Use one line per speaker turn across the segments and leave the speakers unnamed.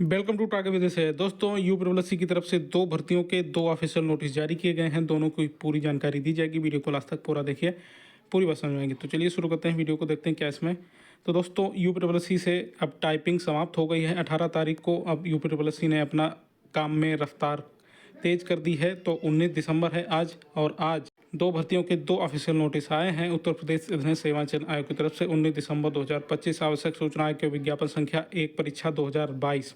Welcome to target विदेश है दोस्तों। यूपीएससी की तरफ से दो भर्तियों के दो ऑफिशियल नोटिस जारी किए गए हैं। दोनों की पूरी जानकारी दी जाएगी। वीडियो को लास्ट तक पूरा देखिए, पूरी बात समझ में आएगी। तो चलिए शुरू करते हैं वीडियो को, देखते हैं क्या इसमें। तो दोस्तों यूपीएससी से अब टाइपिंग समाप्त हो गई है। 18 तारीख को अब यूपीएससी ने अपना काम में रफ्तार तेज कर दी है। तो 19 दिसंबर है आज, और आज दो भर्तियों के दो ऑफिशियल नोटिस आए हैं। उत्तर प्रदेश अधीन सेवा चयन आयोग की तरफ से 19 दिसंबर 2025 आवश्यक सूचना आयोग के विज्ञापन संख्या 1 परीक्षा 2022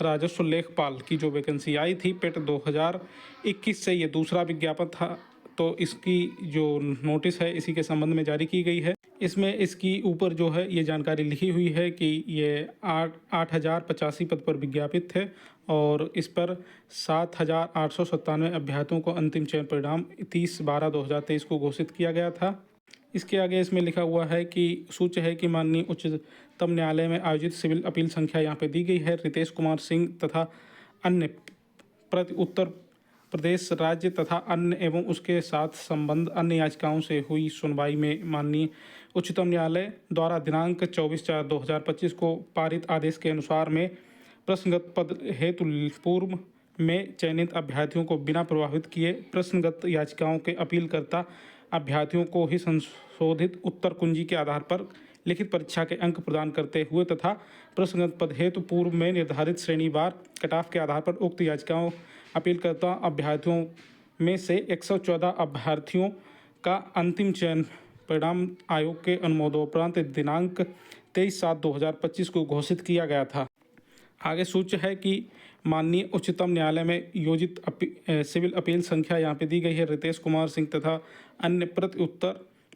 राजस्व लेखपाल की जो वैकेंसी आई थी पेट 2021 से ये दूसरा विज्ञापन था। तो इसकी जो नोटिस है इसी के संबंध में जारी की गई है। इसमें इसकी ऊपर जो है ये जानकारी लिखी हुई है कि ये 8,085 पद पर विज्ञापित थे, और इस पर 7,897 अभ्यर्थियों को अंतिम चयन परिणाम 30/12/2023 को घोषित किया गया था। इसके आगे इसमें लिखा हुआ है कि सूच्य है कि माननीय उच्चतम न्यायालय में आयोजित सिविल अपील संख्या यहाँ पे दी गई है। रितेश कुमार सिंह तथा अन्य प्रति उत्तर प्रदेश राज्य तथा अन्य एवं उसके साथ संबंध अन्य याचिकाओं से हुई सुनवाई में माननीय उच्चतम न्यायालय द्वारा दिनांक 24/4/2025 को पारित आदेश के अनुसार में प्रश्नगत पद हेतु पूर्व में चयनित अभ्यर्थियों को बिना प्रभावित किए प्रश्नगत याचिकाओं के अपीलकर्ता अभ्यर्थियों को ही संशोधित उत्तर कुंजी के आधार पर लिखित परीक्षा के अंक प्रदान करते हुए तथा प्रश्नगत पद हेतु पूर्व में निर्धारित श्रेणीवार कटऑफ के आधार पर उक्त याचिकाओं अपीलकर्ता अभ्यर्थियों में से 114 अभ्यर्थियों का अंतिम चयन परिणाम आयोग के अनुमोदनोपरांत दिनांक 23/7/2025 को घोषित किया गया था। आगे सूच्य है कि माननीय उच्चतम न्यायालय में योजित सिविल अपील संख्या यहाँ पे दी गई है। रितेश कुमार सिंह तथा अन्य प्रति उत्तर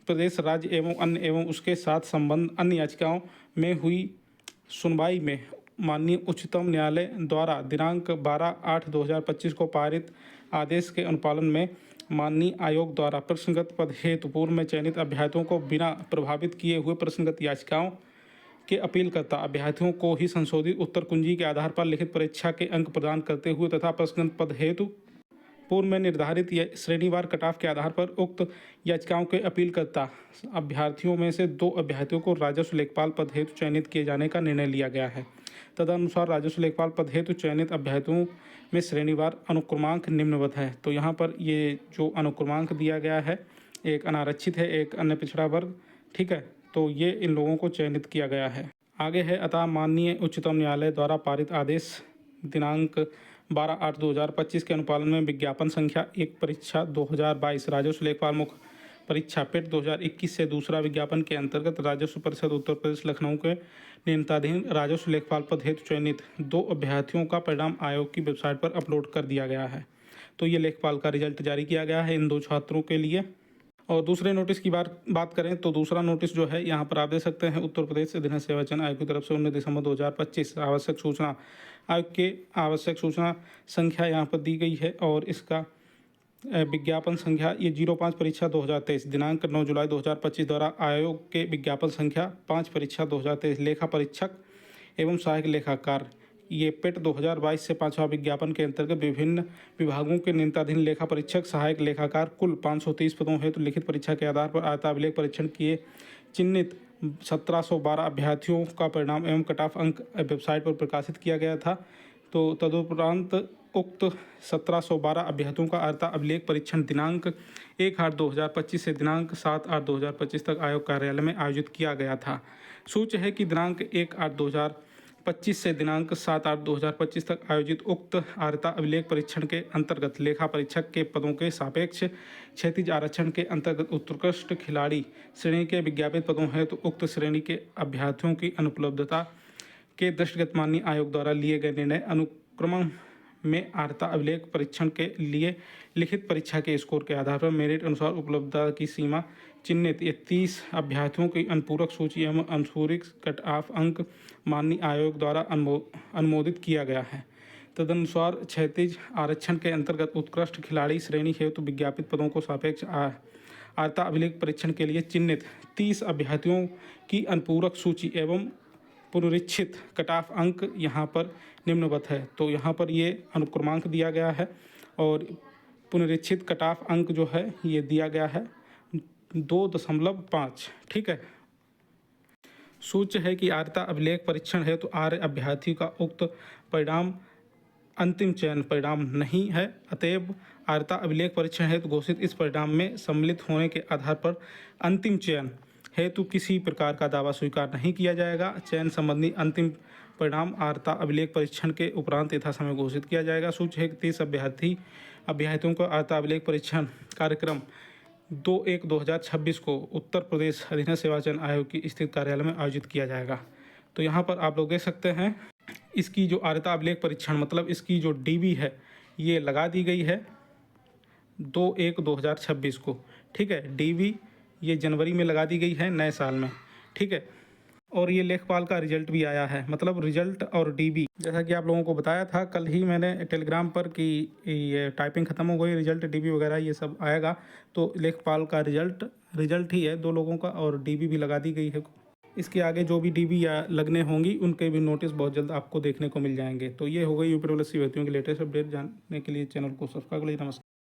प्रदेश राज्य एवं अन्य एवं उसके साथ संबंध अन्य याचिकाओं में हुई सुनवाई में माननीय उच्चतम न्यायालय द्वारा दिनांक 12/8/2025 को पारित आदेश के अनुपालन में माननीय आयोग द्वारा प्रश्नगत पद हेतु पूर्व में चयनित अभ्यर्थियों को बिना प्रभावित किए हुए प्रश्नगत याचिकाओं के अपीलकर्ता अभ्यर्थियों को ही संशोधित उत्तर कुंजी के आधार पर लिखित परीक्षा के अंक प्रदान करते हुए तथा प्रश्नगत पद हेतु पूर्व में निर्धारित श्रेणीवार कटऑफ के आधार पर उक्त याचिकाओं के अपीलकर्ता अभ्यर्थियों में से 2 अभ्यर्थियों को राजस्व लेखपाल पद हेतु चयनित किए जाने का निर्णय लिया गया है। तदनुसार राजस्व लेखपाल पद हेतु चयनित अभ्यर्थियों में श्रेणीवार अनुक्रमांक निम्नवत है। तो यहाँ पर ये जो अनुक्रमांक दिया गया है, एक अनारक्षित है, एक अन्य पिछड़ा वर्ग, ठीक है। तो ये इन लोगों को चयनित किया गया है। आगे है अतः माननीय उच्चतम न्यायालय द्वारा पारित आदेश दिनांक 12/8/2025 के अनुपालन में विज्ञापन संख्या 1 परीक्षा 2022 राजस्व लेखपाल मुख्य परीक्षा पेट 2021 से दूसरा विज्ञापन के अंतर्गत राजस्व परिषद उत्तर प्रदेश लखनऊ के नियंत्रणाधीन राजस्व लेखपाल पद हेतु चयनित 2 अभ्यर्थियों का परिणाम आयोग की वेबसाइट पर अपलोड कर दिया गया है। तो ये लेखपाल का रिजल्ट जारी किया गया है इन 2 छात्रों के लिए। और दूसरे नोटिस की बात करें तो दूसरा नोटिस जो है यहाँ पर आप देख सकते हैं उत्तर प्रदेश अधीन सेवा चयन आयोग की तरफ से 19 दिसंबर 2025 आवश्यक सूचना आयोग के आवश्यक सूचना संख्या यहाँ पर दी गई है। और इसका विज्ञापन संख्या ये 05 परीक्षा 2023 दिनांक 9 जुलाई 2025 द्वारा आयोग के विज्ञापन संख्या 5 परीक्षा 2023 लेखा परीक्षक एवं सहायक लेखाकार ये पेट 2022 से 5वां विज्ञापन के अंतर्गत विभिन्न विभागों के नियंत्रणाधीन लेखा परीक्षक सहायक लेखाकार कुल 530 पदों हेतु लिखित परीक्षा के आधार पर आयताभिलेख परीक्षण किए चिन्हित 1712 अभ्यर्थियों का परिणाम एवं कटऑफ अंक वेबसाइट पर प्रकाशित किया गया था। तो तदुपरांत उक्त 1712 अभ्यर्थियों का अर्हता अभिलेख परीक्षण दिनांक 1/8/2025 से दिनांक 7/8/2025 तक आयोग कार्यालय में आयोजित किया गया था। सूच्य है कि दिनांक 1/8/2025 से दिनांक 7/8/2025 तक आयोजित उक्त अर्हता अभिलेख परीक्षण के अंतर्गत लेखा परीक्षक के पदों के सापेक्ष क्षैतिज आरक्षण के अंतर्गत उत्कृष्ट खिलाड़ी श्रेणी के विज्ञापित पदों हैं तो उक्त श्रेणी के अभ्यर्थियों की अनुपलब्धता के दृष्टिगत माननीय आयोग द्वारा लिए गए निर्णय अनुक्रम में अर्हता अभिलेख परीक्षण के लिए लिखित परीक्षा के स्कोर के आधार पर मेरिट अनुसार उपलब्धता की सीमा चिन्हित ये 30 अभ्यर्थियों की अनुपूरक सूची एवं अनुपूरक कट ऑफ अंक माननीय आयोग द्वारा अनुमोदित किया गया है। तदनुसार क्षैतिज आरक्षण के अंतर्गत उत्कृष्ट खिलाड़ी श्रेणी हेतु विज्ञापित पदों को सापेक्ष अर्हता अभिलेख परीक्षण के लिए चिन्हित 30 अभ्यर्थियों की अनुपूरक सूची एवं पुनरीक्षित कटऑफ अंक यहाँ पर निम्नवत है। तो यहाँ पर ये अनुक्रमांक दिया गया है और पुनरीक्षित कटऑफ अंक जो है ये दिया गया है 2.5, ठीक है। सूच्य है कि आर्यता अभिलेख परीक्षण है तो आर्य अभ्यर्थी का उक्त परिणाम अंतिम चयन परिणाम नहीं है। अतएव आर्यता अभिलेख परीक्षण हेतु घोषित इस परिणाम में सम्मिलित होने के आधार पर अंतिम चयन हेतु किसी प्रकार का दावा स्वीकार नहीं किया जाएगा। चयन संबंधी अंतिम परिणाम आर्यता अभिलेख परीक्षण के उपरांत यथा समय घोषित किया जाएगा। सूच्य है कि 30 अभ्यर्थियों को आर्यता अभिलेख परीक्षण कार्यक्रम 2/1/2026 को उत्तर प्रदेश अधीनस्थ सेवा चयन आयोग की स्थित कार्यालय में आयोजित किया जाएगा। तो यहाँ पर आप लोग देख सकते हैं इसकी जो आर्यता अभिलेख परीक्षण मतलब इसकी जो डीबी है ये लगा दी गई है 2/1/2026 को। ठीक है, डीबी ये जनवरी में लगा दी गई है नए साल में। ठीक है, और ये लेखपाल का रिजल्ट भी आया है, मतलब रिजल्ट और डीबी जैसा कि आप लोगों को बताया था कल ही मैंने टेलीग्राम पर कि ये टाइपिंग ख़त्म हो गई, रिजल्ट डीबी वगैरह ये सब आएगा। तो लेखपाल का रिजल्ट ही है 2 लोगों का और डीबी भी लगा दी गई है। इसके आगे जो भी डीबी या लगने होंगी उनके भी नोटिस बहुत जल्द आपको देखने को मिल जाएंगे। तो ये हो गई यूपी भर्तियों की लेटेस्ट अपडेट। जानने के लिए चैनल को सब्सक्राइब करिए। नमस्कार।